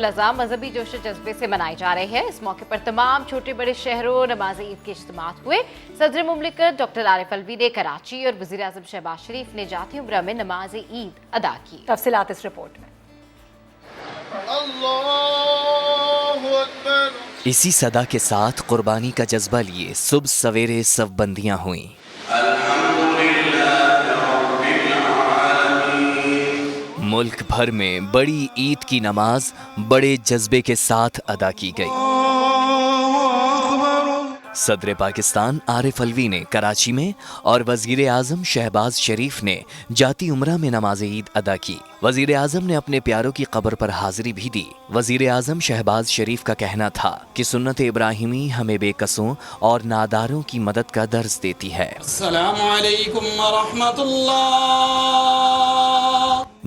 अज़हा मजहबी जोश जज्बे से मनाई जा रही है। इस मौके पर तमाम छोटे बड़े शहरों नमाज ईद के इज्तिमात हुए। सदर मुमलिकत डॉक्टर आरिफ अलवी ने कराची और वज़ीर आज़म शहबाज शरीफ ने जाती उम्रा में नमाज ईद अदा की। तफसीलात इस रिपोर्ट में। इसी सदा के साथ कुर्बानी का जज्बा लिए सुबह सवेरे सफबंदियां हुई। मुल्क भर में बड़ी ईद की नमाज बड़े जज्बे के साथ अदा की गई। सदर पाकिस्तान आरिफ अलवी ने कराची में और वजीर आजम शहबाज शरीफ ने जाती उम्रा में नमाज ईद अदा की। वजीर आजम ने अपने प्यारों की कब्र पर हाजिरी भी दी। वजीर आजम शहबाज शरीफ का कहना था कि सुन्नत इब्राहिमी हमें बेकसों और नादारों की मदद का दर्ज देती है। अस्सलामु अलैकुम व रहमतुल्लाह।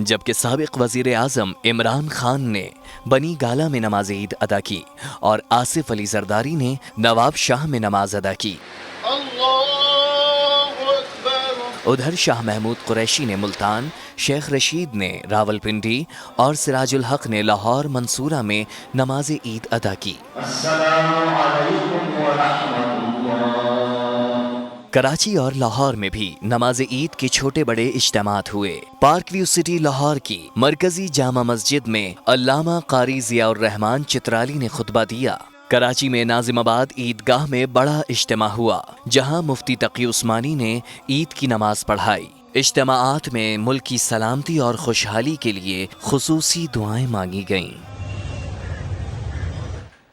जबकि साबिक वजीर आजम इमरान खान ने बनी गाला में नमाज ईद अदा की और आसिफ अली जरदारी ने नवाब शाह में नमाज अदा की। उधर शाह महमूद कुरैशी ने मुल्तान, शेख रशीद ने रावलपिंडी और सिराजुल हक ने लाहौर मंसूरा में नमाज ईद अदा की। कराची और लाहौर में भी नमाज ईद के छोटे बड़े इज्तिमात हुए। पार्क व्यू सिटी लाहौर की मरकजी जामा मस्जिद में अल्लामा कारी ज़ियाउर रहमान चित्राली ने खुतबा दिया। कराची में नाजिमाबाद ईदगाह में बड़ा इज्तिमा हुआ, जहां मुफ्ती तकी उस्मानी ने ईद की नमाज पढ़ाई। इज्तिमाआत में मुल्क की सलामती और खुशहाली के लिए खुसूसी दुआएं मांगी गईं।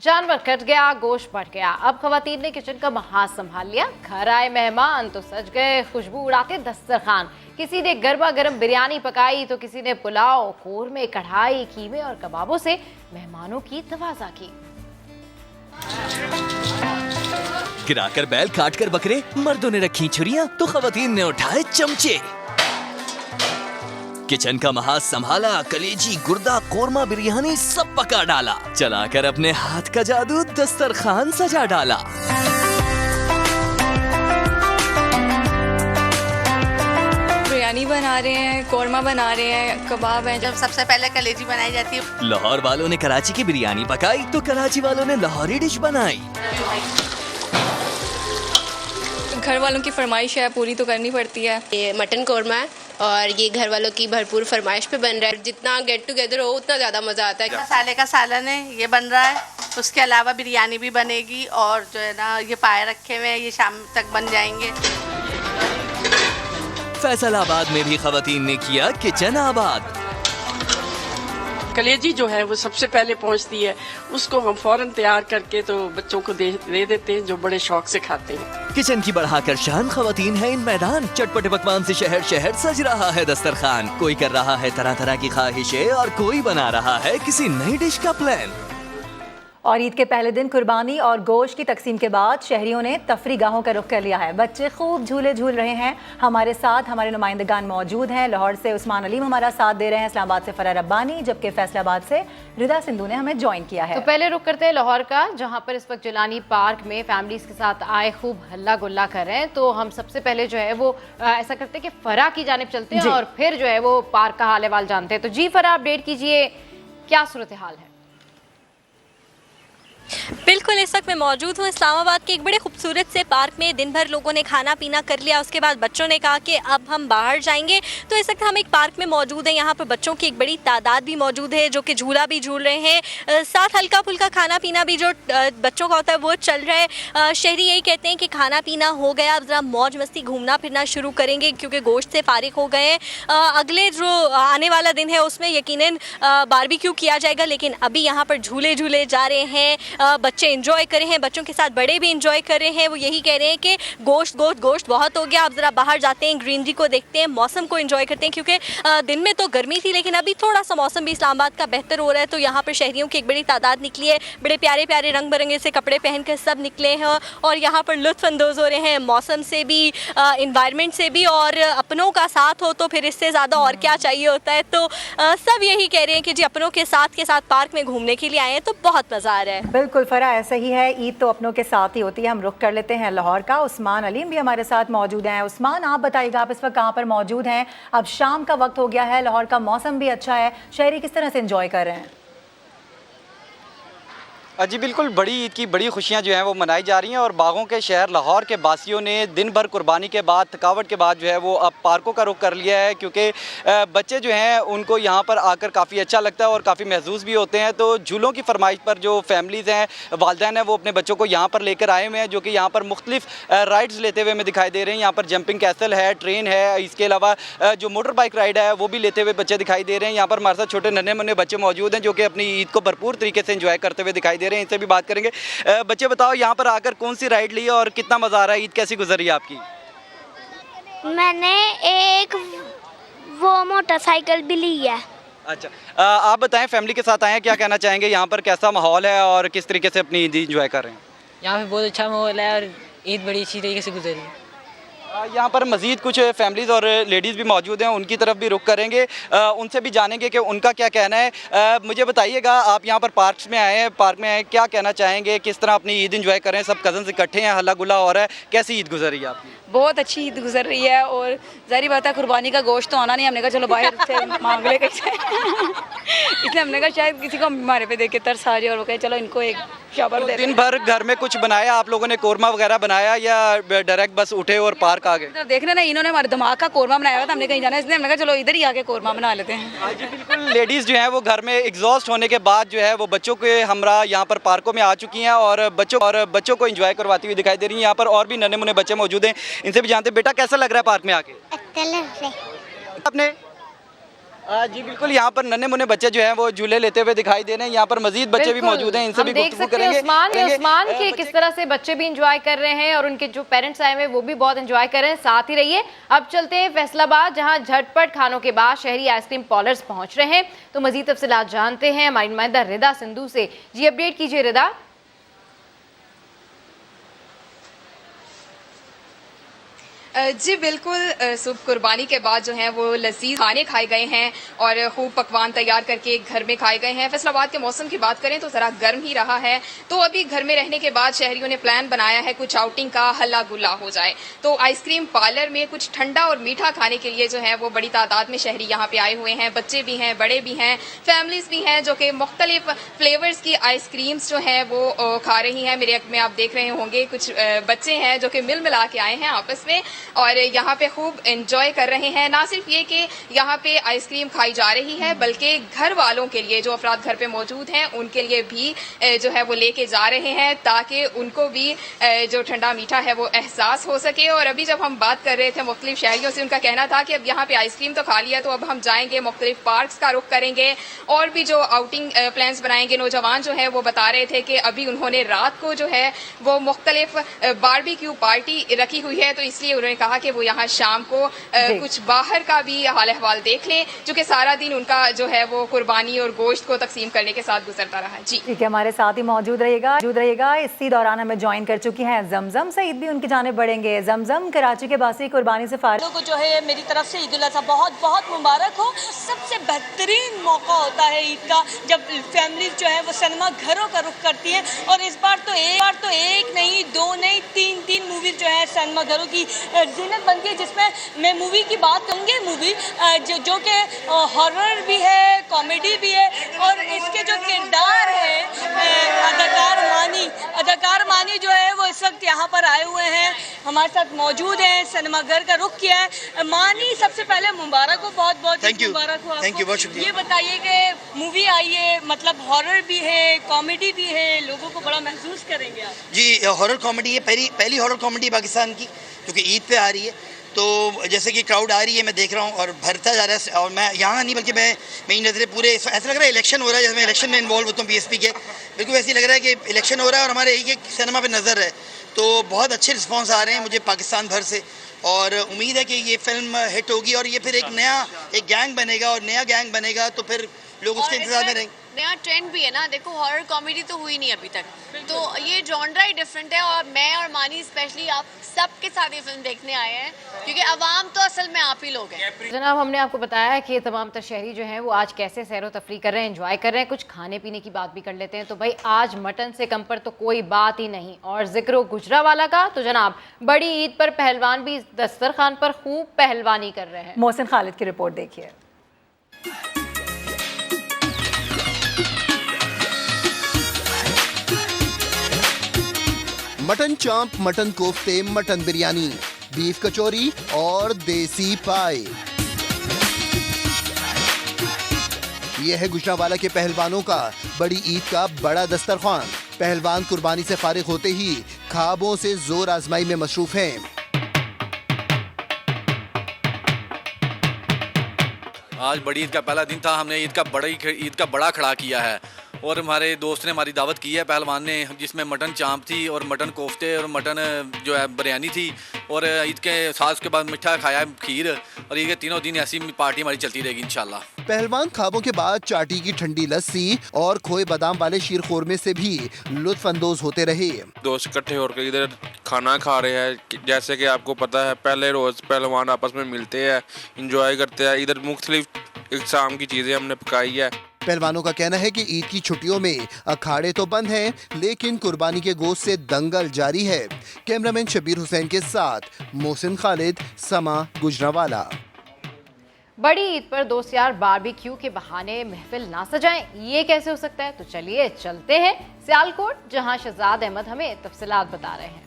जानवर कट गया, गोश्त बढ़ गया। अब खवातीन ने किचन का महाज संभाल लिया। घर आए मेहमान तो सज गए खुशबू उड़ाते दस्तरखान। किसी ने गर्मा गर्म बिरयानी पकाई तो किसी ने पुलाव, कोरमे, कढ़ाई, कीमे और कबाबों से मेहमानों की तवाज़ा की। गिराकर बैल, काट कर बकरे, मर्दों ने रखी छुरियां तो खवातीन ने उठाए चमचे। किचन का महाज संभाला, कलेजी, गुर्दा, कोरमा, बिरयानी सब पका डाला। चलाकर अपने हाथ का जादू दस्तरखान सजा डाला। बिरयानी बना रहे हैं, कोरमा बना रहे हैं, कबाब है। जब सबसे पहले कलेजी बनाई जाती है। लाहौर वालों ने कराची की बिरयानी पकाई तो कराची वालों ने लाहौरी डिश बनाई। घर वालों की फरमाइश है, पूरी तो करनी पड़ती है। ये मटन कोरमा है और ये घर वालों की भरपूर फरमाइश पे बन रहा है। जितना गेट टुगेदर हो उतना ज़्यादा मज़ा आता है। मसाले का सालन है, ये बन रहा है। उसके अलावा बिरयानी भी बनेगी और जो है ना ये पाए रखे हुए हैं, ये शाम तक बन जाएंगे। फैसलाबाद में भी खवातीन ने किया किचन आबाद। कलेजी जो है वो सबसे पहले पहुंचती है, उसको हम फौरन तैयार करके तो बच्चों को दे देते हैं जो बड़े शौक से खाते हैं। किचन की बढ़ाकर शान खवातीन है इन मैदान। चटपटे पकवान से शहर शहर सज रहा है दस्तरखान। कोई कर रहा है तरह तरह की ख्वाहिशें और कोई बना रहा है किसी नई डिश का प्लान। और ईद के पहले दिन कुर्बानी और गोश्त की तकसीम के बाद शहरियों ने तफरी गाहों का रुख कर लिया है। बच्चे खूब झूले झूल रहे हैं। हमारे साथ हमारे नुमाइंदगान मौजूद हैं। लाहौर से उस्मान अलीम हमारा साथ दे रहे हैं, इस्लामाबाद से फराह रब्बानी, जबकि फैसलाबाद से रिदा सिंधु ने हमें ज्वाइन किया है। तो पहले रुख करते हैं लाहौर का, जहां पर इस वक्त जिलानी पार्क में फैमिलीज के साथ आए खूब हल्ला गुल्ला कर रहे हैं। तो हम सबसे पहले जो है वो ऐसा करते हैं कि फराह की जानिब चलते हैं और फिर जो है वो पार्क का हाल अहवाल जानते हैं। तो जी फराह, अपडेट कीजिए, क्या सूरत हाल है? बिल्कुल, इस वक्त मैं मौजूद हूँ इस्लामाबाद के एक बड़े खूबसूरत से पार्क में। दिन भर लोगों ने खाना पीना कर लिया, उसके बाद बच्चों ने कहा कि अब हम बाहर जाएंगे। तो इस वक्त हम एक पार्क में मौजूद हैं। यहाँ पर बच्चों की एक बड़ी तादाद भी मौजूद है जो कि झूला भी झूल रहे हैं, साथ हल्का फुल्का खाना पीना भी जो बच्चों का होता है वो चल रहा है। शहरी यही कहते हैं कि खाना पीना हो गया, अब ज़रा मौज मस्ती घूमना फिरना शुरू करेंगे क्योंकि गोश्त से फारिग हो गए हैं। अगले जो आने वाला दिन है उसमें यकीनन बारबेक्यू किया जाएगा, लेकिन अभी यहाँ पर झूले झूले जा रहे हैं। बच्चे एंजॉय कर रहे हैं, बच्चों के साथ बड़े भी एंजॉय कर रहे हैं। वो यही कह रहे हैं कि गोश्त गोश्त गोश्त बहुत हो गया, अब ज़रा बाहर जाते हैं, ग्रीनरी को देखते हैं, मौसम को एंजॉय करते हैं। क्योंकि दिन में तो गर्मी थी लेकिन अभी थोड़ा सा मौसम भी इस्लामाबाद का बेहतर हो रहा है। तो यहाँ पर शहरियों की एक बड़ी तादाद निकली है, बड़े प्यारे प्यारे रंग बिरंगे से कपड़े पहन कर सब निकले हैं और यहाँ पर लुत्फ़ अंदोज़ हो रहे हैं मौसम से भी, इन्वायरमेंट से भी। और अपनों का साथ हो तो फिर इससे ज़्यादा और क्या चाहिए होता है। तो सब यही कह रहे हैं कि जी अपनों के साथ पार्क में घूमने के लिए आए हैं तो बहुत मज़ा आ रहा है। बिल्कुल फरा, ऐसा ही है। ईद तो अपनों के साथ ही होती है। हम रुख कर लेते हैं लाहौर का। उस्मान अलीम भी हमारे साथ मौजूद हैं। उस्मान, आप बताइएगा, आप इस वक्त कहाँ पर मौजूद हैं? अब शाम का वक्त हो गया है, लाहौर का मौसम भी अच्छा है, शहरी किस तरह से एंजॉय कर रहे हैं? जी बिल्कुल, बड़ी ईद की बड़ी खुशियां जो हैं वो मनाई जा रही हैं और बागों के शहर लाहौर के बासियों ने दिन भर कुर्बानी के बाद, थकावट के बाद जो है वो अब पार्कों का रुख कर लिया है, क्योंकि बच्चे जो हैं उनको यहाँ पर आकर काफ़ी अच्छा लगता है और काफ़ी महसूस भी होते हैं। तो झूलों की फरमाइश पर जो फैमिलीज़ हैं, वालिदैन हैं, वो अपने बच्चों को यहाँ पर लेकर आए हुए हैं, जो कि यहाँ पर मुख्तलिफ राइड्स लेते हुए हमें दिखाई दे रहे हैं। यहाँ पर जंपिंग कैसल है, ट्रेन है, इसके अलावा जो मोटर बाइक राइड है वो भी लेते हुए बच्चे दिखाई दे रहे हैं। यहाँ पर हमारे साथ छोटे नन्हे मुन्ने बच्चे मौजूद हैं जो कि अपनी ईद को भरपूर तरीके से एंजॉय करते हुए दिखाई दे रहे हैं। इनसे भी बात करेंगे। बच्चे बताओ, यहाँ पर आकर कौन सी राइड ली और कितना मजा आ रहा है? ईद कैसी गुजरी आपकी? मैंने एक वो मोटरसाइकिल भी ली है। अच्छा, आप बताएं, फैमिली के साथ आए हैं, क्या कहना चाहेंगे? यहाँ पर कैसा माहौल है और किस तरीके से अपनी ईद एंजॉय कर रहे हैं? यहाँ पे बहुत अच्छा माहौल है और ईद बड़ी अच्छी तरीके से गुजरी। यहाँ पर मज़ीद कुछ फैमिलीज़ और लेडीज़ भी मौजूद हैं, उनकी तरफ भी रुख करेंगे, उनसे भी जानेंगे कि उनका क्या कहना है। मुझे बताइएगा, आप यहाँ पर पार्क में आए हैं, क्या कहना चाहेंगे? किस तरह अपनी ईद एंजॉय करें? सब कज़न्स इकट्ठे हैं, हल्ला गुल्ला हो रहा है, कैसी ईद गुजर रही है आपकी? बहुत अच्छी ईद गुजर रही है और जाहिर बात है कुर्बानी का गोश्त तो आना नहीं, हमने कहा चलो बाहर से मांग ले कैसे इसलिए हमने कहा शायद किसी को हमारे पे देख के तरस आ जाए और वो कहे चलो इनको एक शाबर दे। दिन भर घर में कुछ बनाया आप लोगों ने? कोरमा वगैरह बनाया या डायरेक्ट बस उठे और पार्क आ गए? देखने ना, इन्होंने हमारे दिमाग का कोरमा बनाया हुआ था, हमने कहीं जाना है इसलिए हमने कहा चलो इधर ही आके कोरमा बना लेते हैं। जी बिल्कुल, लेडीज़ जो हैं वो घर में एग्जॉस्ट होने के बाद जो है वो बच्चों के हमरा यहाँ पर पार्कों में आ चुकी हैं और बच्चों को एंजॉय करवाती हुई दिखाई दे रही हैं। यहाँ पर और भी नन्हे मुन्ने बच्चे मौजूद हैं, इनसे भी जानते हैं। बेटा, कैसा लग रहा है पार्क में आके? अपने जी बिल्कुल, यहाँ पर नन्हे मुन्ने बच्चे जो हैं वो झूले लेते हुए दिखाई दे रहे हैं। यहाँ पर मजीद बच्चे भी मौजूद हैं, इनसे भी गुफ्तगू करेंगे। उस्मान के किस तरह से बच्चे भी एंजॉय कर रहे हैं और उनके जो पेरेंट्स आए हुए वो भी बहुत एंजॉय कर रहे हैं। साथ ही रहिए, अब चलते हैं फैसलाबाद, जहाँ झटपट खानों के बाद शहरी आइसक्रीम पार्लर्स पहुंच रहे हैं। तो मजीद तफसीलात जानते हैं हमारी नुमाइंदा रिदा सिंधु से। जी अपडेट कीजिए रिदा। जी बिल्कुल, सुबह कुर्बानी के बाद जो है वो लजीज खाने खाए गए हैं और खूब पकवान तैयार करके घर में खाए गए हैं। फैसलाबाद के मौसम की बात करें तो ज़रा गर्म ही रहा है, तो अभी घर में रहने के बाद शहरियों ने प्लान बनाया है कुछ आउटिंग का, हल्ला गुल्ला हो जाए। तो आइसक्रीम पार्लर में कुछ ठंडा और मीठा खाने के लिए जो है वो बड़ी तादाद में शहरी यहाँ पे आए हुए हैं। बच्चे भी हैं, बड़े भी हैं, फैमिलीज भी हैं जो कि मुख्तलिफ फ्लेवर्स की आइसक्रीम्स जो है वो खा रही हैं। मेरे में आप देख रहे होंगे कुछ बच्चे हैं जो कि मिल मिला के आए हैं आपस में और यहाँ पे खूब एंजॉय कर रहे हैं। ना सिर्फ ये कि यहाँ पे आइसक्रीम खाई जा रही है, बल्कि घर वालों के लिए, जो अफराद घर पे मौजूद हैं, उनके लिए भी जो है वो लेके जा रहे हैं ताकि उनको भी जो ठंडा मीठा है वो एहसास हो सके। और अभी जब हम बात कर रहे थे मुख्तलिफ शहरियों से, उनका कहना था कि अब यहाँ पे आइसक्रीम तो खा लिया, तो अब हम जाएंगे मुख्तलिफ पार्क्स का रुख करेंगे और भी जो आउटिंग प्लान्स बनाएंगे। नौजवान जो है वो बता रहे थे कि अभी उन्होंने रात को जो है वो मुख्तलिफ बारबेक्यू पार्टी रखी हुई है, तो इसलिए उन्होंने कहा कि वो यहाँ शाम को कुछ बाहर का भी हाल अहवाल देख लें, जो कि सारा दिन उनका जो है वो कुर्बानी और गोश्त को तकसीम करने के साथ गुजरता रहा। जी ठीक है, हमारे साथ ही मौजूद रहेगा। इसी दौरान हमें ज्वाइन कर चुकी हैं जमजम सईद भी, उनकी जाने बढ़ेंगे। जमजम, कराची के बासी कुर्बानी से फारिग को जो है मेरी तरफ से ईद उल अज़हा बहुत बहुत मुबारक हो। सबसे बेहतरीन मौका होता है ईद का जब फैमिली जो है वो सिनेमा घरों का रुख करती है और इस बार तो एक नहीं, दो नहीं, तीन मूवीज जो है सिनेमा घरों की जीनत बनती है, जिसमें मैं मूवी की बात करूँगी। मूवी जो कि हॉरर भी है, कॉमेडी भी है और इसके जो किरदार है अदाकार मानी जो है वो इस वक्त यहाँ पर आए हुए हैं, हमारे साथ मौजूद हैं, सिनेमा घर का रुख किया है। मानी, सबसे पहले मुबारक हो, बहुत बहुत मुबारक हो आपको। ये बताइए कि मूवी आई है, मतलब हॉरर भी है, कॉमेडी भी है, लोगों को बड़ा महसूस करेंगे आप? जी, हॉरर कॉमेडी है, पहली हॉरर कॉमेडी पाकिस्तान की, क्योंकि ईद पे आ रही है, तो जैसे कि क्राउड आ रही है, मैं देख रहा हूँ और भरता जा रहा है। और मैं यहाँ नहीं बल्कि मेरी नज़रें पूरे ऐसा लग रहा है इलेक्शन हो रहा है, जैसे मैं इलेक्शन में इन्वॉल्व होता हूँ PSP के, बिल्कुल ऐसे लग रहा है कि इलेक्शन हो रहा है और हमारे एक सिनेमा पे नज़र है। तो बहुत अच्छे रिस्पॉन्स आ रहे हैं मुझे पाकिस्तान भर से और उम्मीद है कि ये फिल्म हिट होगी और ये फिर एक गैंग बनेगा और नया गैंग बनेगा, तो फिर लोग उसके इंतजार में रहेंगे। नया ट्रेंड भी है ना, देखो हॉरर कॉमेडी तो हुई नहीं अभी तक, तो ये जॉनरा ही डिफरेंट है और मैं और मानी स्पेशली आप सबके साथ ये फिल्म देखने आए हैं क्योंकि अवाम तो असल में आप ही लोग हैं। जनाब, हमने आपको बताया है कि तमाम शहरी जो हैं वो आज कैसे सैरो तफरी कर रहे हैं, एंजॉय कर रहे हैं। कुछ खाने पीने की बात भी कर लेते हैं। तो भाई आज मटन से कम पर तो कोई बात ही नहीं। और जिक्र गुजरावाला का, तो जनाब बड़ी ईद पर पहलवान भी दस्तरखान पर खूब पहलवानी कर रहे हैं। मोहसिन खालिद की रिपोर्ट देखिए। मटन चांप, मटन कोफ्ते, मटन बिरयानी, बीफ कचौरी और देसी पाई। यह है गुजरांवाला के पहलवानों का बड़ी ईद का बड़ा दस्तरखान। पहलवान कुर्बानी से फारिग होते ही ख्वाबों से जोर आजमाई में मसरूफ हैं। आज बड़ी ईद का पहला दिन था। हमने ईद का बड़ा खड़ा किया है और हमारे दोस्त ने हमारी दावत की है पहलवान ने, जिसमें मटन चांप थी और मटन कोफ्ते और मटन जो है बिरयानी थी और ईद के साथ उसके बाद मीठा खाया, खीर, और ये तीनों दिन ऐसी पार्टी हमारी चलती रहेगी इंशाल्लाह। पहलवान ख्वाबों के बाद चाटी की ठंडी लस्सी और खोए बादाम वाले शीर खोरमे से भी लुत्फ अंदोज होते रहे। दोस्त इकट्ठे होकर इधर खाना खा रहे हैं। जैसे कि आपको पता है पहले रोज पहलवान आपस में मिलते हैं, इंजॉय करते हैं। इधर मुख्तलिफ इक़साम की चीज़ें हमने पकाई है। पहलवानों का कहना है कि ईद की छुट्टियों में अखाड़े तो बंद हैं, लेकिन कुर्बानी के गोश्त से दंगल जारी है। कैमरामैन शबीर हुसैन के साथ मोहसिन खालिद, समा, गुजरांवाला। बड़ी ईद पर दोस्त यार बारबेक्यू के बहाने महफिल ना सजाएं, ये कैसे हो सकता है? तो चलिए चलते हैं सियालकोट, जहां शहजाद अहमद हमें तफसीलात बता रहे हैं।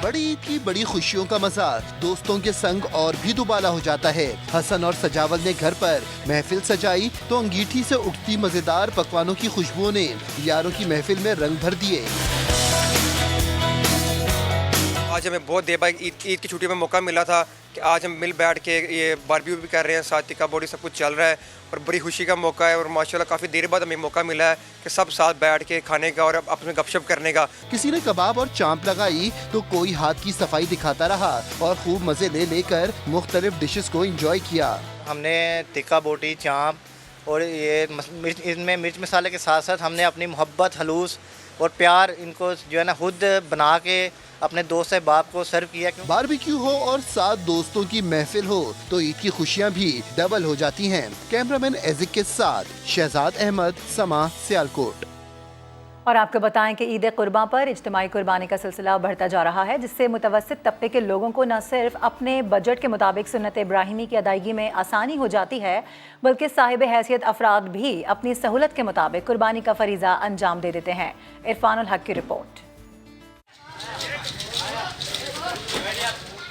बड़ी ईद की बड़ी खुशियों का मजा दोस्तों के संग और भी दुबाला हो जाता है। हसन और सजावल ने घर पर महफिल सजाई तो अंगीठी से उठती मजेदार पकवानों की खुशबुओं ने यारों की महफिल में रंग भर दिए। आज हमें बहुत देर बाद ईद की छुट्टी में मौका मिला था कि आज हम मिल बैठ के ये बारबेक्यू भी कर रहे हैं, साथ टिक्का बोटी सब कुछ चल रहा है और बड़ी खुशी का मौका है। और माशाल्लाह काफ़ी देर बाद हमें मौका मिला है कि सब साथ बैठ के खाने का और अपने गपशप करने का। किसी ने कबाब और चांप लगाई तो कोई हाथ की सफाई दिखाता रहा और खूब मजे ले लेकर मुख्तलिफ डिशेस को एंजॉय किया। हमने टिक्का बोटी, चांप और ये इनमें मिर्च मसाले के साथ साथ हमने अपनी मोहब्बत, हलूस और प्यार इनको जो है ना खुद बना के अपने दोस्त बाप को सर्व किया। बारबेक्यू हो और साथ दोस्तों की महफिल हो तो ईद की खुशियां भी डबल हो जाती हैं। कैमरामैन एजिक के साथ शहजाद अहमद, समा, सियालकोट। और आपको बताएं कि ईद कुर्बान पर इज्तिमाई कुर्बानी का सिलसिला बढ़ता जा रहा है, जिससे मुतवस्सित तबके के लोगों को न सिर्फ अपने बजट के मुताबिक सुन्नत इब्राहिमी की अदायगी में आसानी हो जाती है, बल्कि साहिब हैसियत अफराद भी अपनी सहूलत के मुताबिक कुर्बानी का फरीज़ा अंजाम दे देते हैं। इरफानुल हक की रिपोर्ट।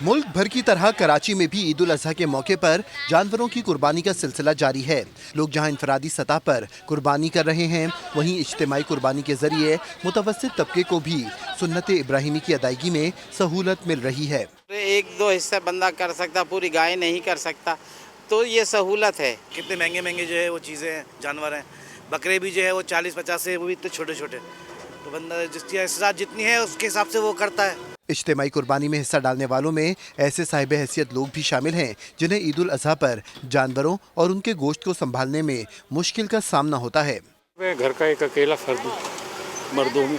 मुल्क भर की तरह कराची में भी ईद उल अज़हा के मौके पर जानवरों की कुर्बानी का सिलसिला जारी है। लोग जहां इंफरादी सतह पर कुर्बानी कर रहे हैं, वहीं इज्तिमाई कुर्बानी के जरिए मुतवस्सित तबके को भी सुन्नत इब्राहिमी की अदायगी में सहूलत मिल रही है। एक दो हिस्सा बंदा कर सकता, पूरी गाय नहीं कर सकता, तो ये सहूलत है। कितने महंगे महंगे जो है वो चीज़ें, जानवर हैं। बकरे भी जो है वो 40-50 से, वो भी इतने छोटे छोटे, तो बंदा जिसकी हिस्सा जितनी है उसके हिसाब से वो करता है। इज्तिमाई कुर्बानी में हिस्सा डालने वालों में ऐसे साहिब हैसियत लोग भी शामिल हैं जिन्हें ईद उल अज़हा पर जानवरों और उनके गोश्त को संभालने में मुश्किल का सामना होता है। मैं घर का एक अकेला फर्द हूँ मर्दों में,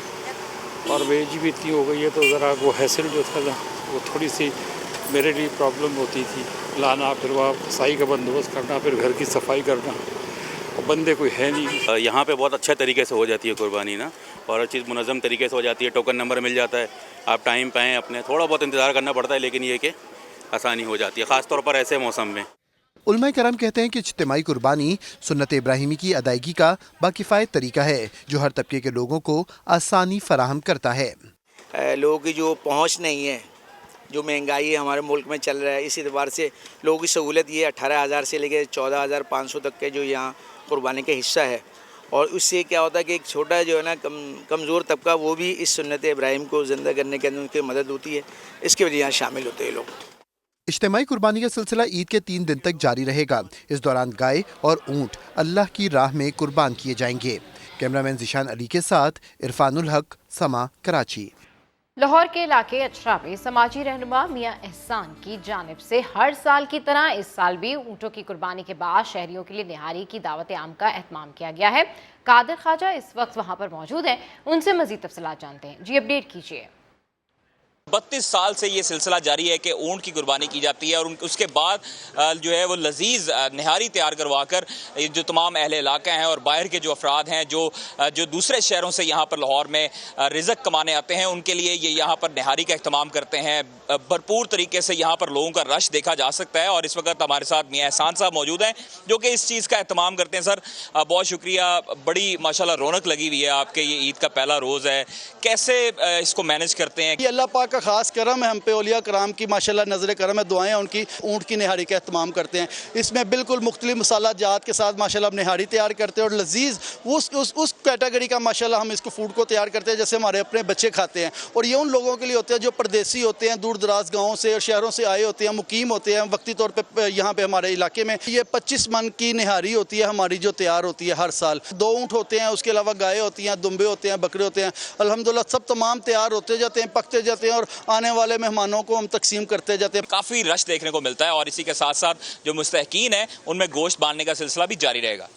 और वेज भी इतनी हो गई है तो ज़रा वो हैसिल जो था ना वो थोड़ी सी मेरे लिए प्रॉब्लम होती थी। लाना, फिर वहाँ सही का बंदोबस्त करना, फिर घर की सफाई करना, और बंदे कोई है नहीं। यहाँ पे बहुत अच्छे तरीके से हो जाती है कुर्बानी ना, और हर चीज़ मुनज़्ज़म तरीके से हो जाती है। टोकन नंबर मिल जाता है, आप टाइम पे आएँ, अपने थोड़ा बहुत इंतज़ार करना पड़ता है, लेकिन ये कि आसानी हो जाती है, ख़ास तौर पर ऐसे मौसम में। उलमाए कराम कहते हैं कि इज्तिमाई कुर्बानी सुन्नत इब्राहिमी की अदायगी का बाकिफ़ायत तरीका है जो हर तबके के लोगों को आसानी फराहम करता है। लोगों की जो पहुँच नहीं है, जो महंगाई है हमारे मुल्क में चल रहा है, इस एतबार से लोगों की सहूलत ये 18,000 से लेकर 14,500 तक के जो यहाँ कुर्बानी का हिस्सा है, और उससे क्या होता है कि एक छोटा जो है ना कमज़ोर तबका वो भी इस सुन्नत इब्राहिम को ज़िंदा करने के अंदर उनकी मदद होती है, इसके वजह यहाँ शामिल होते हैं लोग। इज्तिमाई कुर्बानी का सिलसिला ईद के 3 दिन तक जारी रहेगा। इस दौरान गाय और ऊँट अल्लाह की राह में कुर्बान किए जाएंगे। कैमरामैन ज़िशान अली के साथ इरफानुल हक, समा, कराची। लाहौर के इलाके अचरा में समाजी रहनुमा मियां एहसान की जानिब से हर साल की तरह इस साल भी ऊँटों की कुर्बानी के बाद शहरियों के लिए निहारी की दावत आम का एहतमाम किया गया है। कादिर ख्वाजा इस वक्त वहां पर मौजूद हैं, उनसे मजीद तफसीलात जानते हैं। जी अपडेट कीजिए। 32 साल से ये सिलसिला जारी है कि ऊँट की कुर्बानी की जाती है, और उसके बाद जो है वो लजीज निहारी तैयार करवाकर जो तमाम अहले इलाका हैं और बाहर के जो अफराद हैं जो दूसरे शहरों से यहाँ पर लाहौर में रिज़्क़ कमाने आते हैं, उनके लिए ये यहाँ पर निहारी का इख्तिमाम करते हैं। भरपूर तरीके से यहाँ पर लोगों का रश देखा जा सकता है। और इस वक्त हमारे साथ मियां एहसान साहब मौजूद हैं जो कि इस चीज़ का एहतमाम करते हैं। सर बहुत शुक्रिया, बड़ी माशाल्लाह रौनक लगी हुई है आपके, ये ईद का पहला रोज़ है, कैसे इसको मैनेज करते हैं? ये अल्लाह पाक का खास करम है हम पे, औलिया कराम की माशाल्लाह नज़र करम है, दुआएं उनकी। ऊँट की निहारी का एहतमाम करते हैं, इसमें बिल्कुल मुख्तलिफ मसाला जात के साथ माशाल्लाह हम निहारी तैयार करते हैं और लजीज उस कैटेगरी का माशाल्लाह हम इसको फूड को तैयार करते हैं जैसे हमारे अपने बच्चे खाते हैं। और ये उन लोगों के लिए होते हैं जो परदेसी होते हैं, दूर दराज गाँव से और शहरों से आए होते हैं, मुकीम होते हैं वक्ती तौर पर यहाँ पे हमारे इलाके में। ये 25 मन की निहारी होती है हमारी जो तैयार होती है हर साल। 2 ऊँट होते हैं, उसके अलावा गाय होती हैं, दुम्बे होते हैं, बकरे होते हैं। अल्हम्दुलिल्लाह सब तमाम तैयार होते जाते हैं, पकते जाते हैं और आने वाले मेहमानों को हम तकसीम करते जाते हैं। काफ़ी रश देखने को मिलता है और इसी के साथ साथ जो मुस्तहकीन है उनमें गोश्त बांधने का सिलसिला भी जारी रहेगा।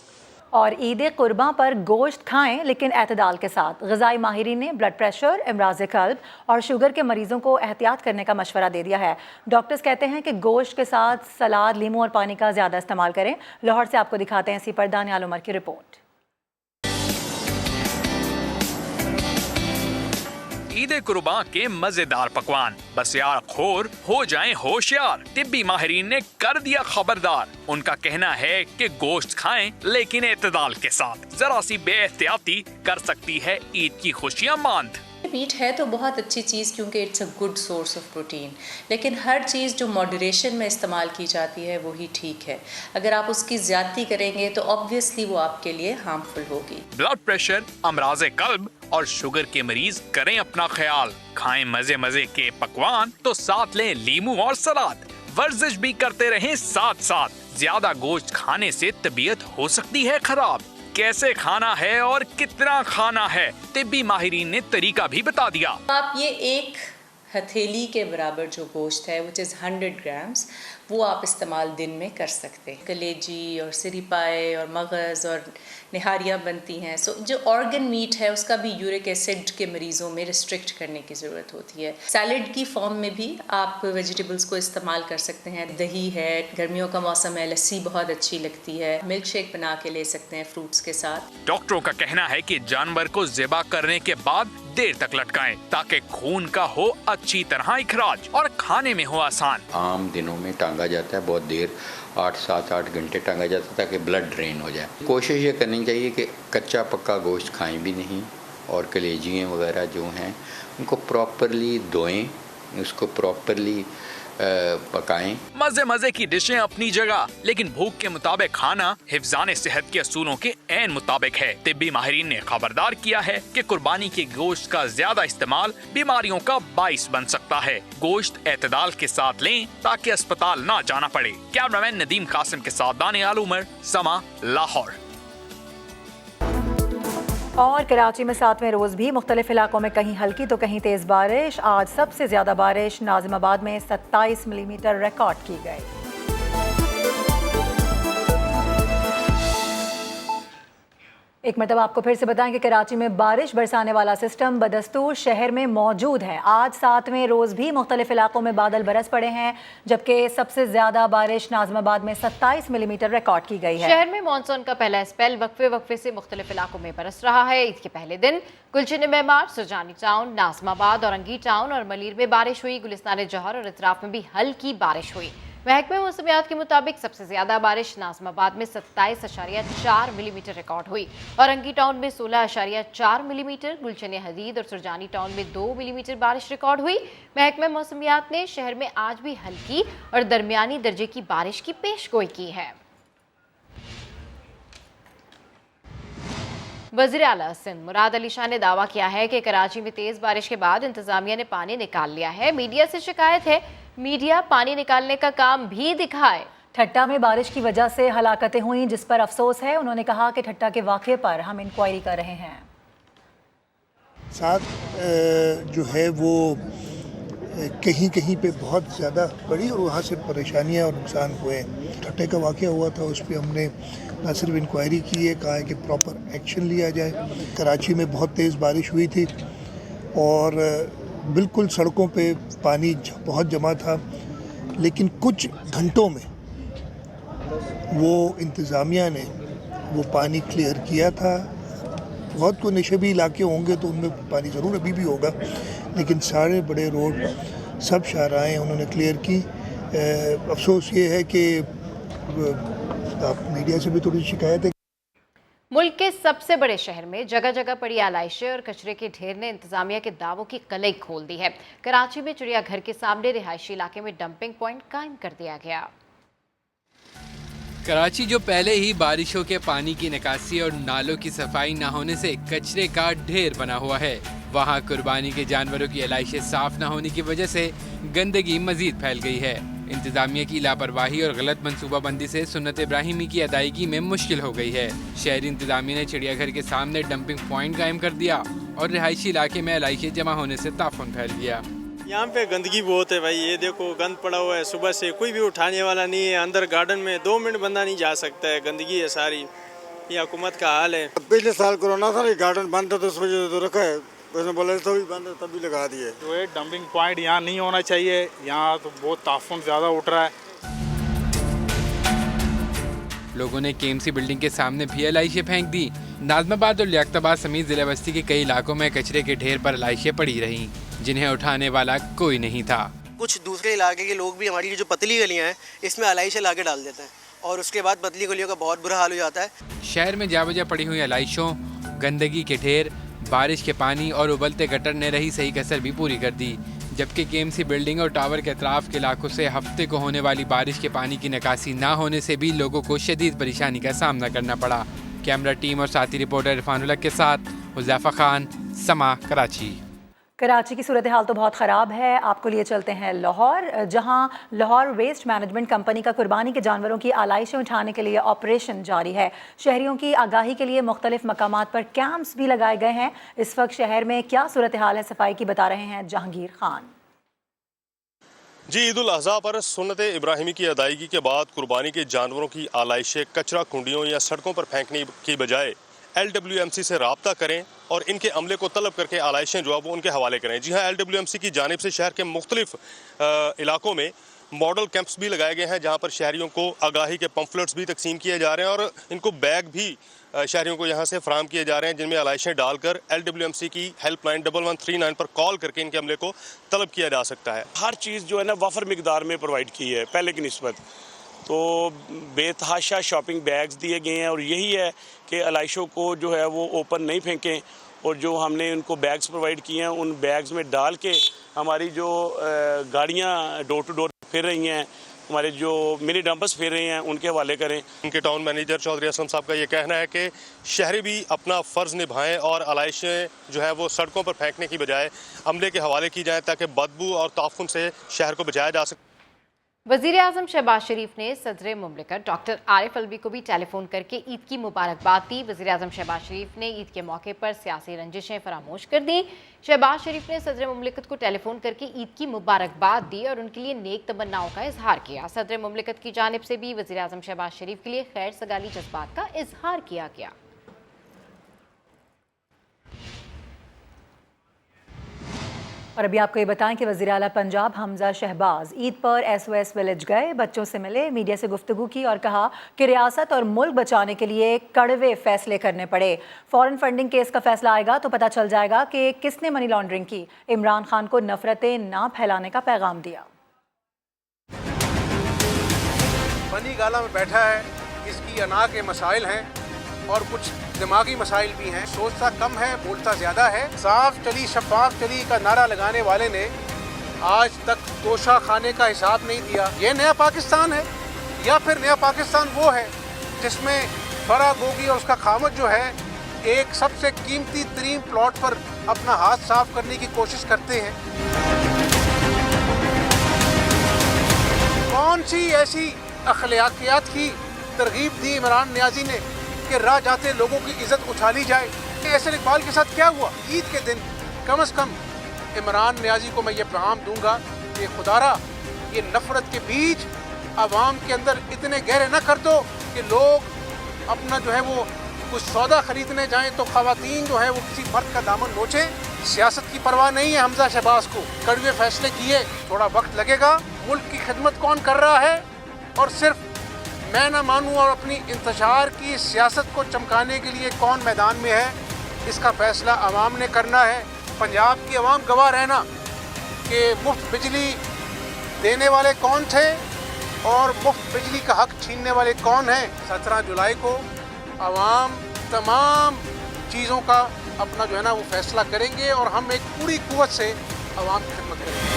और ईद कुर्बान पर गोश्त खाएं लेकिन एतदाल के साथ। ग़िज़ाई माहिरीन ने ब्लड प्रेशर, इमराज़ क़ल्ब और शुगर के मरीजों को एहतियात करने का मशवरा दे दिया है। डॉक्टर्स कहते हैं कि गोश्त के साथ सलाद, लीमू और पानी का ज़्यादा इस्तेमाल करें। लाहौर से आपको दिखाते हैं सी पर दानियाल उमर की रिपोर्ट। ईद कुर्बान के मजेदार पकवान, बस यार खोर हो जाएं होशियार। तिब्बी माहिरीन ने कर दिया खबरदार। उनका कहना है कि गोश्त खाएं लेकिन एतदाल के साथ, जरा सी बेएहतियाती कर सकती है ईद की खुशियां मांद। मीट है तो बहुत अच्छी चीज़ क्योंकि it's a good source of protein, लेकिन हर चीज़ जो मॉडरेशन में इस्तेमाल की जाती है वही ठीक है। अगर आप उसकी ज़्यादती करेंगे तो ऑब्वियसली वो आपके लिए हार्मफुल होगी। ब्लड प्रेशर, अमराज क़ल्ब और शुगर के मरीज करें अपना ख्याल। खाएं मजे मजे के पकवान तो साथ लें लीमू और सलाद। वर्जिश भी करते रहें साथ साथ। ज्यादा गोश्त खाने से तबीयत हो सकती है खराब। कैसे खाना है और कितना खाना है, तिब्बी माहिरीन ने तरीका भी बता दिया। आप ये एक हथेली के बराबर जो गोश्त है विच इज़ 100 ग्राम्स, वो आप इस्तेमाल दिन में कर सकते हैं। कलेजी और सिरिपाए और मगज़ और निहारियाँ बनती हैं। सो जो ऑर्गन मीट है उसका भी यूरिक एसिड के मरीज़ों में रिस्ट्रिक्ट करने की ज़रूरत होती है। सैलड की फॉर्म में भी आप वेजिटेबल्स को इस्तेमाल कर सकते हैं। दही है, गर्मियों का मौसम है, लस्सी बहुत अच्छी लगती है, मिल्क शेक बना के ले सकते हैं फ्रूट्स के साथ। डॉक्टरों का कहना है कि जानवर को ज़िबा करने के बाद देर तक लटकाएं ताकि खून का हो अच्छी तरह इखराज और खाने में हो आसान। आम दिनों में टांगा जाता है बहुत देर, 8-7-8 घंटे टांगा जाता है ताकि ब्लड ड्रेन हो जाए। कोशिश ये करनी चाहिए कि कच्चा पक्का गोश्त खाएं भी नहीं और कलेजियाँ वगैरह जो हैं उनको प्रॉपरली धोएं, उसको प्रॉपरली पकाएं। मजे मजे की डिशें अपनी जगह, लेकिन भूख के मुताबिक खाना हिफ्ज़ाने सेहत के असूलों के ऐन मुताबिक है। तिब्बी माहिरीन ने खबरदार किया है कि कुर्बानी के गोश्त का ज्यादा इस्तेमाल बीमारियों का बाइस बन सकता है। गोश्त एतदाल के साथ लें ताकि अस्पताल ना जाना पड़े। कैमरामैन नदीम कासिम के साथ दानियाल उमर, समा, लाहौर। और कराची में 7वें रोज़ भी मुख्तलिफ इलाकों में कहीं हल्की तो कहीं तेज़ बारिश। आज सबसे ज़्यादा बारिश नाज़िमाबाद में 27 मिलीमीटर रिकॉर्ड की गई। एक मतलब आपको फिर से बताएं कि कराची में बारिश बरसाने वाला सिस्टम बदस्तूर शहर में मौजूद है। आज 7वें रोज़ भी मुख्तलिफ इलाकों में बादल बरस पड़े हैं, जबकि सबसे ज़्यादा बारिश नाज़िमाबाद में 27 मिलीमीटर रिकॉर्ड की गई है। शहर में मानसून का पहला स्पेल वक्फे से मुख्तलिफ इलाकों में बरस रहा है। ईद के पहले दिन गुलशन मेमार, सुजानी टाउन, नाज़िमाबाद और अंगी टाउन और मलीर में बारिश हुई। गुलिस्तान जौहर और इतराफ में भी हल्की बारिश हुई। महकमे मौसमियात के मुताबिक सबसे ज्यादा बारिश नाज़िमाबाद में 27.4 मिलीमीटर रिकॉर्ड हुई और अंगी टाउन में 16.4 मिलीमीटर, गुलशन हदीद और सुरजानी टाउन में 2 मिलीमीटर बारिश रिकॉर्ड हुई। महकमे मौसमियात ने शहर में आज भी हल्की और दरमियानी दर्जे की बारिश की पेशगोई की है। वज़ीर आला सिंध मुराद अली शाह ने दावा किया है कि कराची में तेज बारिश के बाद इंतजामिया ने पानी निकाल लिया है। मीडिया से शिकायत है मीडिया पानी निकालने का काम भी दिखाए। ठट्टा में बारिश की वजह से हलाकतें हुई, जिस पर अफसोस है। उन्होंने कहा कि ठट्टा के वाक़े पर हम इंक्वायरी कर रहे हैं। साथ जो है वो कहीं कहीं पे बहुत ज़्यादा बढ़ी और वहाँ से परेशानियाँ और नुकसान हुए। ठट्टे का वाक़या हुआ था, उस पर हमने न सिर्फ इंक्वायरी की है, कहा है कि प्रॉपर एक्शन लिया जाए। कराची में बहुत तेज़ बारिश हुई थी और बिल्कुल सड़कों पे पानी बहुत जमा था, लेकिन कुछ घंटों में वो इंतज़ामिया ने वो पानी क्लियर किया था। बहुत को नशेबी इलाके होंगे तो उनमें पानी ज़रूर अभी भी होगा, लेकिन सारे बड़े रोड सब शाहराएँ उन्होंने क्लियर की। अफसोस ये है कि आप मीडिया से भी थोड़ी शिकायत है। मुल्क के सबसे बड़े शहर में जगह जगह पड़ी आलाइशें और कचरे के ढेर ने इंतजामिया के दावों की कलई खोल दी है। कराची में चिड़ियाघर के सामने रिहायशी इलाके में डंपिंग पॉइंट कायम कर दिया गया। कराची जो पहले ही बारिशों के पानी की निकासी और नालों की सफाई न होने से कचरे का ढेर बना हुआ है, वहाँ कुर्बानी के जानवरों की आलाइशें साफ न होने की वजह से गंदगी मजीद फैल गई है। इंतजामिया की लापरवाही और गलत मनसूबाबंदी से सुन्नत इब्राहिमी की अदायगी में मुश्किल हो गई है। शहरी इंतजामिया ने चिड़ियाघर के सामने डंपिंग पॉइंट कायम कर दिया और रिहायशी इलाके में आलाइशें जमा होने से ताफुन फैल गया। यहाँ पे गंदगी बहुत है भाई, ये देखो गंद पड़ा हुआ है, सुबह से कोई भी उठाने वाला नहीं है। अंदर गार्डन में 2 मिनट बंदा नहीं जा सकता है, गंदगी है सारी। ये हुकूमत का हाल है। पिछले साल कोरोना था, गार्डन बंद था तो उस वजह से तो रखा है, उसने बोला तभी बंद तभी लगा दिए। जो है डंपिंग पॉइंट यहाँ नहीं होना चाहिए, यहाँ तो बहुत ताफुन ज़्यादा उठ रहा है। लोगों ने केएमसी बिल्डिंग के सामने भी आलाइशें फेंक दी। नाज़माबाद और लियाकताबाद समेत जिला बस्ती के कई इलाकों में कचरे के ढेर पर आलाइशें पड़ी रहीं, जिन्हें उठाने वाला कोई नहीं था। कुछ दूसरे इलाके के लोग भी हमारी जो पतली गलियां हैं इसमें आलाइशें ला के डाल देते हैं और उसके बाद पतली गलियों का बहुत बुरा हाल हो जाता है। शहर में जावजा पड़ी हुई आलाइशों, गंदगी के ढेर, बारिश के पानी और उबलते गटर ने रही सही कसर भी पूरी कर दी। जबकि केएमसी बिल्डिंग और टावर के अतराफ के इलाकों से हफ्ते को होने वाली बारिश के पानी की निकासी ना होने से भी लोगों को शदीद परेशानी का सामना करना पड़ा। कैमरा टीम और साथी रिपोर्टर इरफानुल्लाह के साथ हुज़ैफा खान, समा, कराची। कराची की सूरत हाल तो बहुत ख़राब है। आपको लिए चलते हैं लाहौर, जहां लाहौर वेस्ट मैनेजमेंट कंपनी का कुर्बानी के जानवरों की आलाइशें उठाने के लिए ऑपरेशन जारी है। शहरियों की आगाही के लिए मुख्तलिफ मकामात पर कैंप्स भी लगाए गए हैं। इस वक्त शहर में क्या सूरत हाल है, सफाई की बता रहे हैं जहांगीर खान। जी, ईद उल अज़हा पर सुन्नत इब्राहिमी की अदायगी के बाद कुर्बानी के जानवरों की आलाइशें कचरा कुंडियों या सड़कों पर फेंकने की बजाय LWMC से रब्ता करें और इनके अमले को तलब करके आलाइशें जो है वो उनके हवाले करें। जी हाँ, LWMC की जानिब से शहर के मुख्तलिफ इलाकों में मॉडल कैंप्स भी लगाए गए हैं, जहाँ पर शहरियों को आगाही के पम्फलेट्स भी तकसीम किए जा रहे हैं और इनको बैग भी शहरियों को यहाँ से फराहम किए जा रहे हैं, जिनमें आलाइशें डालकर LWMC की हेल्पलाइन 1139 पर कॉल करके इनके अमले को तलब किया जा सकता है। हर चीज़ जो है ना वफर मिकदार में प्रोवाइड की है पहले की निस्बत, तो बेतहाशा शॉपिंग बैग्स दिए गए हैं और यही है कि आलाइशों को जो है वो ओपन नहीं फेंकें और जो हमने उनको बैग्स प्रोवाइड किए हैं उन बैग्स में डाल के हमारी जो गाड़ियाँ डोर टू डोर फिर रही हैं, हमारे जो मिनी डंपर्स फिर रहे हैं, उनके हवाले करें। उनके टाउन मैनेजर चौधरी असलम साहब का ये कहना है कि शहरी भी अपना फ़र्ज़ निभाएं और आलाइशें जो है वो सड़कों पर फेंकने की बजाय अमले के हवाले की जाएँ ताकि बदबू और ताफुन से शहर को बचाया जा सके। वज़ीर आज़म शहबाज शरीफ ने सदर मुमलिकत डॉक्टर आरिफ अलवी को भी टेलीफोन करके ईद की मुबारकबाद दी। वज़ीर आज़म शहबाज शरीफ ने ईद के मौके पर सियासी रंजिशें फरामोश कर दी। शहबाज शरीफ ने सदर मुमलिकत को टेलीफोन करके ईद की मुबारकबाद दी और उनके लिए नेक तमन्नाओं का इजहार किया। सदर मुमलिकत की जानिब से भी वज़ीर आज़म शहबाज शरीफ के लिए खैर सगाली जज्बात का इजहार किया गया। और अभी आपको ये बताएं कि वज़ीर आला पंजाब हमजा शहबाज ईद पर SOS विलेज गए, बच्चों से मिले, मीडिया से गुफ्तगू की और कहा कि रियासत और मुल्क बचाने के लिए कड़वे फैसले करने पड़े। फॉरेन फंडिंग केस का फैसला आएगा तो पता चल जाएगा कि किसने मनी लॉन्ड्रिंग की। इमरान खान को नफरतें ना फैलाने का पैगाम दिया। बनी गाला में बैठा है, इसकी अना के मसाइल हैं और कुछ दिमागी मसाइल भी हैं। सोचता कम है, बोलता ज़्यादा है। साफ चली शफाफ चली का नारा लगाने वाले ने आज तक तोशा खाने का हिसाब नहीं दिया। ये नया पाकिस्तान है या फिर नया पाकिस्तान वो है जिसमें फरा गोगी और उसका खामद जो है एक सबसे कीमती तरीन प्लॉट पर अपना हाथ साफ करने की कोशिश करते हैं। कौन सी ऐसी अखलाकियात की तरगीब दी इमरान नियाजी ने कि राह जाते लोगों की इज्जत उछाली जाए। ऐसे इकबाल के साथ क्या हुआ? ईद के दिन कम से कम इमरान नियाजी को मैं ये पैगाम दूंगा कि खुदारा ये नफरत के बीज आवाम के अंदर इतने गहरे न कर दो कि लोग अपना जो है वो कुछ सौदा खरीदने जाएं तो खवातीन जो है वो किसी मर्द का दामन नोचे। सियासत की परवाह नहीं है हमजा शहबाज को। कड़वे फैसले किए, थोड़ा वक्त लगेगा। मुल्क की खिदमत कौन कर रहा है और सिर्फ मैं ना मानूं और अपनी इंतशार की सियासत को चमकाने के लिए कौन मैदान में है, इसका फैसला अवाम ने करना है। पंजाब की अवाम गवाह रहना कि मुफ्त बिजली देने वाले कौन थे और मुफ्त बिजली का हक छीनने वाले कौन हैं। 17 जुलाई को आवाम तमाम चीज़ों का अपना जो है ना वो फैसला करेंगे और हम एक पूरी कुव्वत से आवाम की खिदमत करेंगे।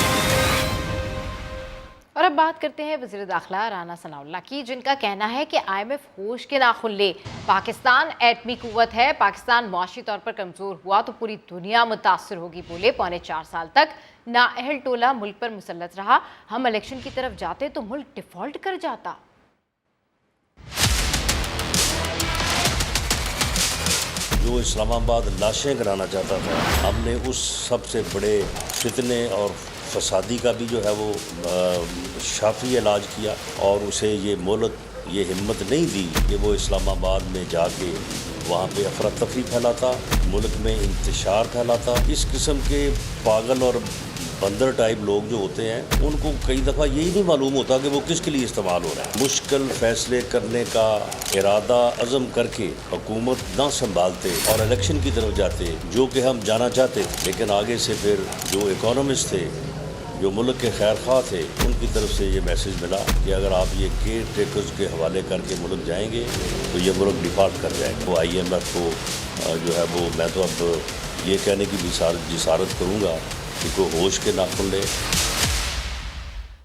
और अब बात करते हैं वज़ीर दाखिला राना सनाउल्लाह की, जिनका कहना है कि IMF होश के नाखुन ले। पाकिस्तान एटमी कुव्वत है, पाकिस्तान मुआशी तौर पर कमज़ोर हुआ तो पूरी दुनिया मुतासर होगी। बोले 4.25 साल तक नाअहल टोला मुल्क पर मुसल्लत रहा, हम इलेक्शन की तरफ जाते तो मुल्क डिफ़ॉल्ट कर जाता। जो इस्लामाबाद लाशें गिराना चाहता था, हमने उस सबसे बड़े फितने और फसादी का भी जो है वो शाफी इलाज किया और उसे ये मोहलत, ये हिम्मत नहीं दी कि वो इस्लामाबाद में जाके वहाँ पे अफरा तफरी फैलाता, मुल्क में इंतशार फैलाता। इस किस्म के पागल और बंदर टाइप लोग जो होते हैं उनको कई दफ़ा यही नहीं मालूम होता कि वो किसके लिए इस्तेमाल हो रहा है। मुश्किल फैसले करने का इरादा अज़म करके हुकूमत ना संभालते और इलेक्शन की तरफ जाते, जो कि हम जाना चाहते थे, लेकिन आगे से फिर जो इकोनॉमिस्ट थे, जो मुल्क के खैर ख्वाह थे, उनकी तरफ से ये मैसेज मिला कि अगर आप ये केयर टेकर्स के हवाले करके मुल्क जाएंगे तो ये मुल्क डिफ़ॉल्ट कर जाएगा। वो IMF को जो है वो मैं तो अब ये कहने की जिसारत करूँगा कि कोई होश के नाखुन ले।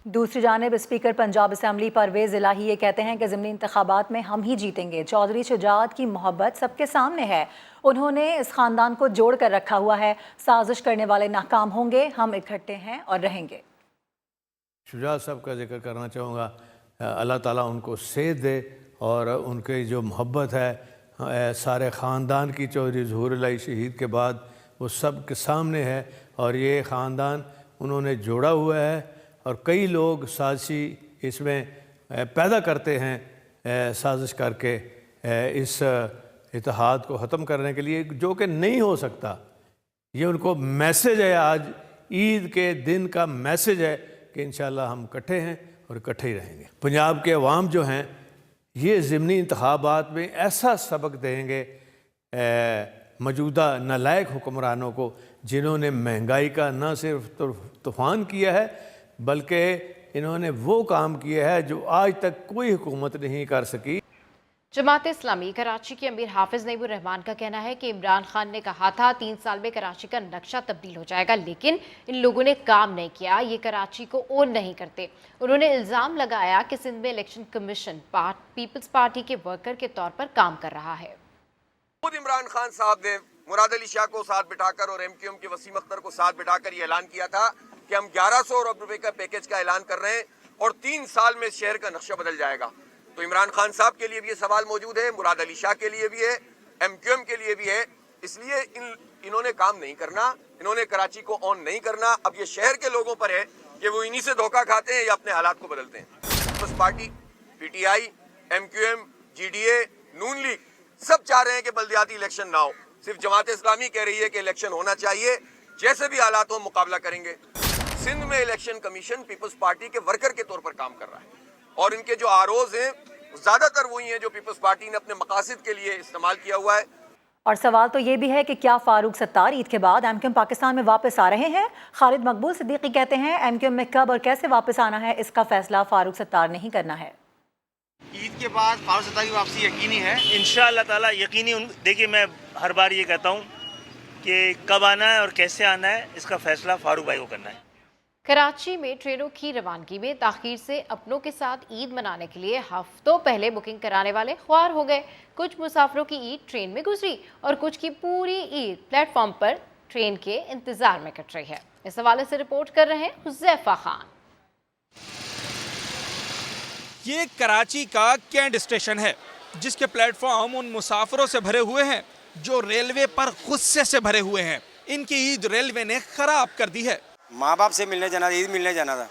दूसरी जानिब स्पीकर पंजाब असम्बली परवेज़ इलाही ये कहते हैं कि ज़िमनी इंतखाबात में हम ही जीतेंगे। चौधरी शुजात की मोहब्बत सबके सामने है, उन्होंने इस ख़ानदान को जोड़ कर रखा हुआ है। साजिश करने वाले नाकाम होंगे, हम इकट्ठे हैं और रहेंगे। शुजात साहब का जिक्र करना चाहूँगा, अल्लाह ताला उनको सेहत दे और उनकी जो मोहब्बत है सारे ख़ानदान की, चौधरी ज़हूर इलाही शहीद के बाद वो सब के सामने है और ये ख़ानदान उन्होंने जोड़ा हुआ है और कई लोग साजिशी इसमें पैदा करते हैं साजिश करके इस इत्तेहाद को ख़त्म करने के लिए, जो कि नहीं हो सकता। ये उनको मैसेज है, आज ईद के दिन का मैसेज है कि इंशाल्लाह हम इकट्ठे हैं और इकट्ठे ही रहेंगे। पंजाब के अवाम जो हैं ये ज़िमनी इंतखाबात में ऐसा सबक देंगे मौजूदा नालायक हुक्मरानों को, जिन्होंने महंगाई का न सिर्फ तूफ़ान किया है बल्कि इन्होंने वो काम किया है जो आज तक कोई हुकूमत नहीं कर सकी। जमात इस्लामी कराची के अमीर हाफिज नईमुर रहमान का कहना है कि इमरान खान ने कहा था 3 साल में कराची का नक्शा तब्दील हो जाएगा, लेकिन इन लोगों ने काम नहीं किया, ये कराची को ओन नहीं करते। उन्होंने इल्ज़ाम लगाया कि सिंध में इलेक्शन कमीशन पीपल्स पार्टी के वर्कर के तौर पर काम कर रहा है। खुद इमरान खान साहब ने मुराद अली शाह को साथ बिठाकर और MQM के वसीम अख्तर को साथ बिठाकर ये ऐलान किया था कि हम 1100 अरब रुपए का पैकेज का ऐलान कर रहे हैं और 3 साल में शहर का नक्शा बदल जाएगा। तो इमरान खान साहब के लिए भी ये सवाल मौजूद है, मुराद अली शाह के लिए भी है, MQM के लिए भी है। इसलिए इन्होंने काम नहीं करना, इन्होंने कराची को ऑन नहीं करना। अब ये शहर के लोगों पर है कि वो इन्हीं से धोखा खाते हैं या अपने हालात को बदलते हैं। Peoples Party, PTI, MQM, GDA, Noon League सब चाह रहे हैं कि बल्दियाती इलेक्शन ना हो। सिर्फ जमात इस्लामी कह रही है कि इलेक्शन होना चाहिए, जैसे भी हालात हो मुकाबला करेंगे। सिंध में इलेक्शन कमीशन पीपल्स पार्टी के वर्कर के तौर पर काम कर रहा है और इनके जो आरोज हैं ज्यादातर वही हैं जो पीपल्स पार्टी ने अपने मकासद के लिए इस्तेमाल किया हुआ है। और सवाल तो ये भी है कि क्या फारूक सत्तार ईद के बाद MQM पाकिस्तान में वापस आ रहे हैं। खालिद मकबूल सिद्दीकी कहते हैं MQM में कब और कैसे वापस आना है इसका फैसला फारूक सत्तार नहीं करना है। ईद के बाद फारूक सत्तार की वापसी यकीनी है, इंशाअल्लाह ताला यकीनी। देखिए मैं हर बार ये कहता हूँ कि कब आना है और कैसे आना है इसका फैसला फारूक भाई को करना है। कराची में ट्रेनों की रवानगी में ताखीर से अपनों के साथ ईद मनाने के लिए हफ्तों पहले बुकिंग कराने वाले ख्वार हो गए। कुछ मुसाफिरों की ईद ट्रेन में गुजरी और कुछ की पूरी ईद प्लेटफॉर्म पर ट्रेन के इंतजार में कट रही है। इस हवाले से रिपोर्ट कर रहे हैं हुज़ैफा खान। ये कराची का कैंट स्टेशन है जिसके प्लेटफॉर्म उन मुसाफिरों से भरे हुए हैं जो रेलवे पर गुस्से से भरे हुए हैं। इनकी ईद रेलवे ने खराब कर दी है। माँ बाप से मिलने जाना था, ईद मिलने जाना था।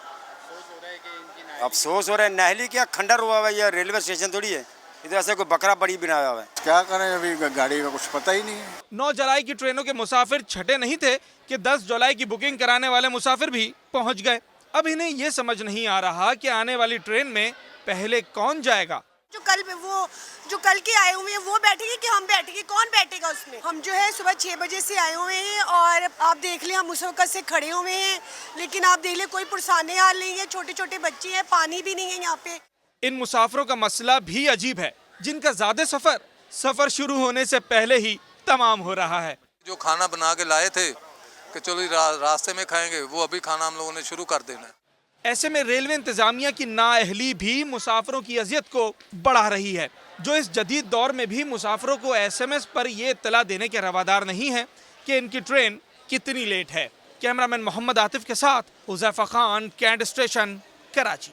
अफसोस हो रहा है, नहली क्या खंडर हुआ हुआ है, यह रेलवे स्टेशन थोड़ी है, इधर से कोई बकरा बड़ी बनाया हुआ है। क्या करें, अभी गाड़ी का कुछ पता ही नहीं है। 9 जुलाई की ट्रेनों के मुसाफिर छठे नहीं थे कि 10 जुलाई की बुकिंग कराने वाले मुसाफिर भी पहुंच गए। अब इन्हें ये समझ नहीं आ रहा कि आने वाली ट्रेन में पहले कौन जाएगा। जो कल के आए हुए हैं वो बैठेंगे कि हम बैठेंगे, कौन बैठेगा? आएगा उसमें। हम जो है सुबह 6 बजे से आए हुए हैं और आप देख लें हम उस वक्त से खड़े हुए हैं, लेकिन आप देख लें कोई पुरसाने हाल नहीं है, छोटे छोटे बच्चे हैं, पानी भी नहीं है यहाँ पे। इन मुसाफिरों का मसला भी अजीब है, जिनका ज्यादा सफर शुरू होने से पहले ही तमाम हो रहा है। जो खाना बना के लाए थे कि चलो रास्ते में खाएंगे, वो अभी खाना हम लोगों ने शुरू कर देना है। ऐसे में रेलवे इंतजामिया की नाअहली भी मुसाफिरों की अजियत को बढ़ा रही है, जो इस जदीद दौर में भी मुसाफिरों को SMS पर ये इत्तला देने के रवादार नहीं है कि इनकी ट्रेन कितनी लेट है। कैमरामैन मोहम्मद आतिफ के साथ हुज़ैफा खान, कैंट स्टेशन, कराची।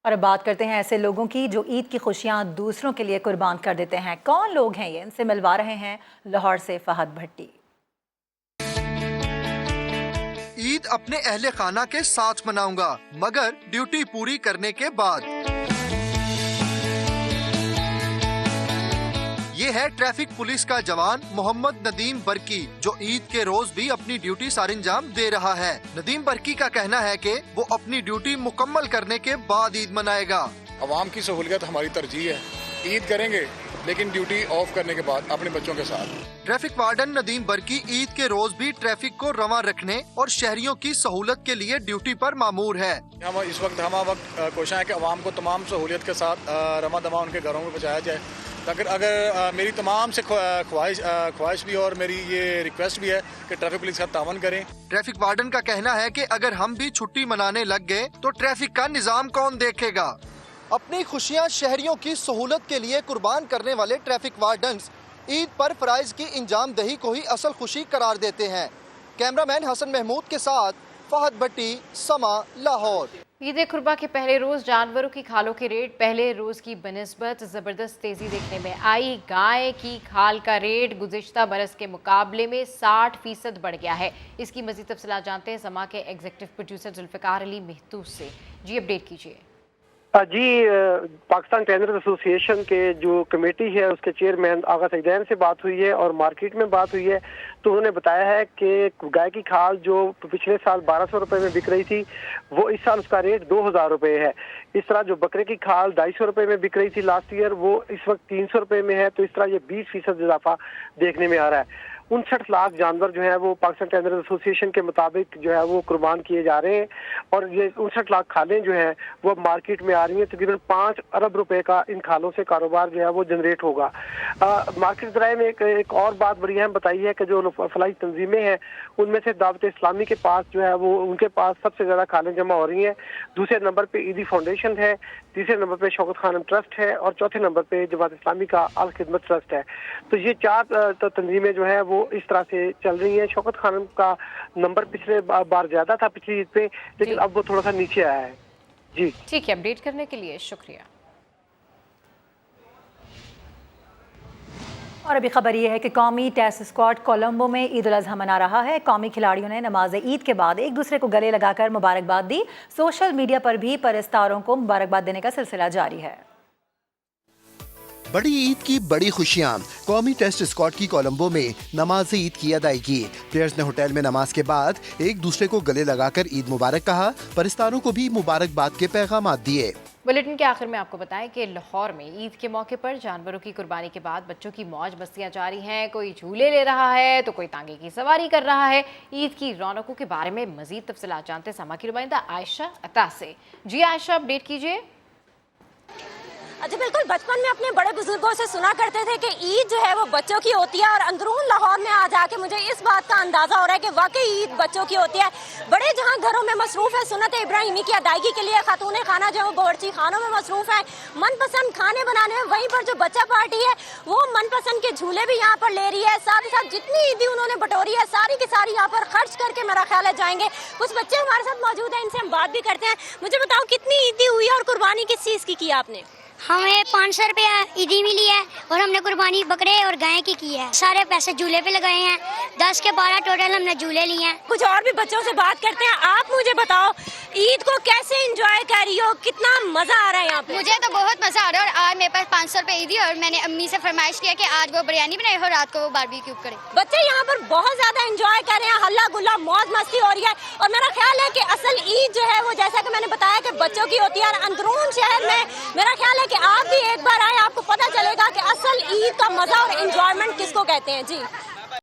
और अब बात करते हैं ऐसे लोगों की जो ईद की खुशियां दूसरों के लिए कुर्बान कर देते हैं। कौन लोग हैं ये, इनसे मिलवा रहे हैं लाहौर से फहद भट्टी। ईद अपने अहले खाना के साथ मनाऊंगा, मगर ड्यूटी पूरी करने के बाद। ये है ट्रैफिक पुलिस का जवान मोहम्मद नदीम बरकी, जो ईद के रोज भी अपनी ड्यूटी सारंजाम दे रहा है। नदीम बरकी का कहना है कि वो अपनी ड्यूटी मुकम्मल करने के बाद ईद मनाएगा। अवाम की सहूलियत हमारी तरजीह है, ईद करेंगे लेकिन ड्यूटी ऑफ करने के बाद अपने बच्चों के साथ। ट्रैफिक वार्डन नदीम बरकी ईद के रोज भी ट्रैफिक को रवां रखने और शहरियों की सहूलत के लिए ड्यूटी पर मामूर है। हम इस वक्त कोशिश है कि अवाम को तमाम सहूलियत के साथ रमा दमा उनके घरों में पहुँचाया जाए। अगर मेरी तमाम से ख्वाहिश भी और मेरी ये रिक्वेस्ट भी है कि ट्रैफिक पुलिस का तावन करें। ट्रैफिक वार्डन का कहना है कि अगर हम भी छुट्टी मनाने लग गए तो ट्रैफिक का निजाम कौन देखेगा। अपनी खुशियां शहरियों की सहूलत के लिए कुर्बान करने वाले ट्रैफिक वार्डन्स ईद पर फराइज की इंजाम दही को ही असल खुशी करार देते हैं। कैमरामैन हसन महमूद के साथ फहद भट्टी, समा, लाहौर। ईद कुर्बा के पहले रोज जानवरों की खालों के रेट पहले रोज की बनिस्बत जबरदस्त तेजी देखने में आई। गाय की खाल का रेट गुज़िश्ता बरस के मुकाबले में 60% बढ़ गया है। इसकी मज़ीद तफसीलात जानते हैं समा के एग्जीक्यूटिव प्रोड्यूसर जुल्फ़िकार अली महतूज से। जी अपडेट कीजिए। जी, पाकिस्तान ट्रेनर्स एसोसिएशन के जो कमेटी है उसके चेयरमैन आगा सैदैन से बात हुई है और मार्केट में बात हुई है, तो उन्होंने बताया है कि गाय की खाल जो पिछले साल 1200 रुपये में बिक रही थी, वो इस साल उसका रेट 2000 रुपये है। इस तरह जो बकरे की खाल 250 रुपये में बिक रही थी लास्ट ईयर, वो इस वक्त 300 रुपये में है। तो इस तरह ये 20% इजाफा देखने में आ रहा है। 59 लाख जानवर जो है वो पाकिस्तान ट्रेनर्स एसोसिएशन के मुताबिक जो है वो कुर्बान किए जा रहे हैं और ये 59 लाख खालें जो हैं वो अब मार्केट में आ रही हैं। तकरीबन 5 अरब रुपए का इन खालों से कारोबार जो है वो जनरेट होगा। मार्केट ज़राए में एक और बात बड़ी अहम बताई है कि जो फलाही तंजीमें हैं उनमें से दावत इस्लामी के पास जो है वो उनके पास सबसे ज़्यादा खालें जमा हो रही हैं। दूसरे नंबर पे ईदी फाउंडेशन है, तीसरे नंबर पे शौकत खानम ट्रस्ट है और चौथे नंबर पे जमात इस्लामी का अल खिदमत ट्रस्ट है। तो ये 4 तंजीमें जो है वो इस तरह से चल रही है। शौकत खानम का नंबर पिछले बार ज्यादा था पिछली ईद पे, लेकिन अब वो थोड़ा सा नीचे आया है। जी ठीक है, अपडेट करने के लिए शुक्रिया। और अभी खबर यह है कि कौमी टेस्ट स्क्वाड कोलंबो में ईद उल अज़हा मना रहा है। कौमी खिलाड़ियों ने नमाज ईद के बाद एक दूसरे को गले लगाकर मुबारकबाद दी। सोशल मीडिया पर भी परस्तारों को मुबारकबाद देने का सिलसिला जारी है। बड़ी ईद की बड़ी खुशियां। कौमी टेस्ट स्क्वाड की कोलंबो में नमाज ईद की अदायगी। प्लेयर्स ने होटल में नमाज के बाद एक दूसरे को गले लगाकर ईद मुबारक कहा। परस्तारों को भी मुबारकबाद के पैगाम दिए। बुलेटिन के आखिर में आपको बताएं कि लाहौर में ईद के मौके पर जानवरों की कुर्बानी के बाद बच्चों की मौज मस्तियां जारी हैं। कोई झूले ले रहा है तो कोई तांगे की सवारी कर रहा है। ईद की रौनकों के बारे में मजीद तफसीलात जानते समा की नुमाइंदा आयशा अता से। जी आयशा, अपडेट कीजिए। जी बिल्कुल, बचपन में अपने बड़े बुजुर्गों से सुना करते थे कि ईद जो है वो बच्चों की होती है और अंदरून लाहौर में आ जाके मुझे इस बात का अंदाजा हो रहा है कि वाकई ईद बच्चों की होती है। बड़े जहां घरों में मसरूफ है सुन्नत इब्राहिमी की अदायगी के लिए, खातून खाना जो है वो बावर्ची खानों में मसरूफ है मनपसंद खाने बनाने में। वहीं पर जो बच्चा पार्टी है वो मनपसंद के झूले भी यहाँ पर ले रही है। साथ ही साथ जितनी ईदी उन्होंने बटोरी है सारी की सारी यहाँ पर खर्च करके मेरा ख्याल है जाएंगे। कुछ बच्चे हमारे साथ मौजूद हैं, इनसे हम बात भी करते हैं। मुझे बताओ कितनी ईदी हुई है और कुर्बानी किस चीज़ की आपने? हमें 500 रुपया ईदी मिली है और हमने कुर्बानी बकरे और गाय की है। सारे पैसे झूले पे लगाए हैं, 10 के 12 टोटल हमने झूले लिए हैं। कुछ और भी बच्चों से बात करते हैं। आप मुझे बताओ ईद को कैसे एंजॉय कर रही हो, कितना मजा आ रहा है यहाँ पे? मुझे तो बहुत मजा आ रहा है और आज मेरे पास 500 रुपए ईदी और मैंने अम्मी से फरमाइश किया कि आज वो बिरयानी बनाए और रात को वो बारबेक्यू करे। बच्चे यहाँ पर बहुत ज्यादा एंजॉय कर रहे हैं, हल्ला गुल्ला मौज मस्ती हो रही है और मेरा ख्याल है कि असल ईद जो है वो जैसा कि मैंने बताया कि बच्चों की होती है और अंदरून शहर में मेरा ख्याल है कि आप भी एक बार आए, आपको पता चलेगा कि असल ईद का मजा और एंजॉयमेंट किसको कहते हैं। जी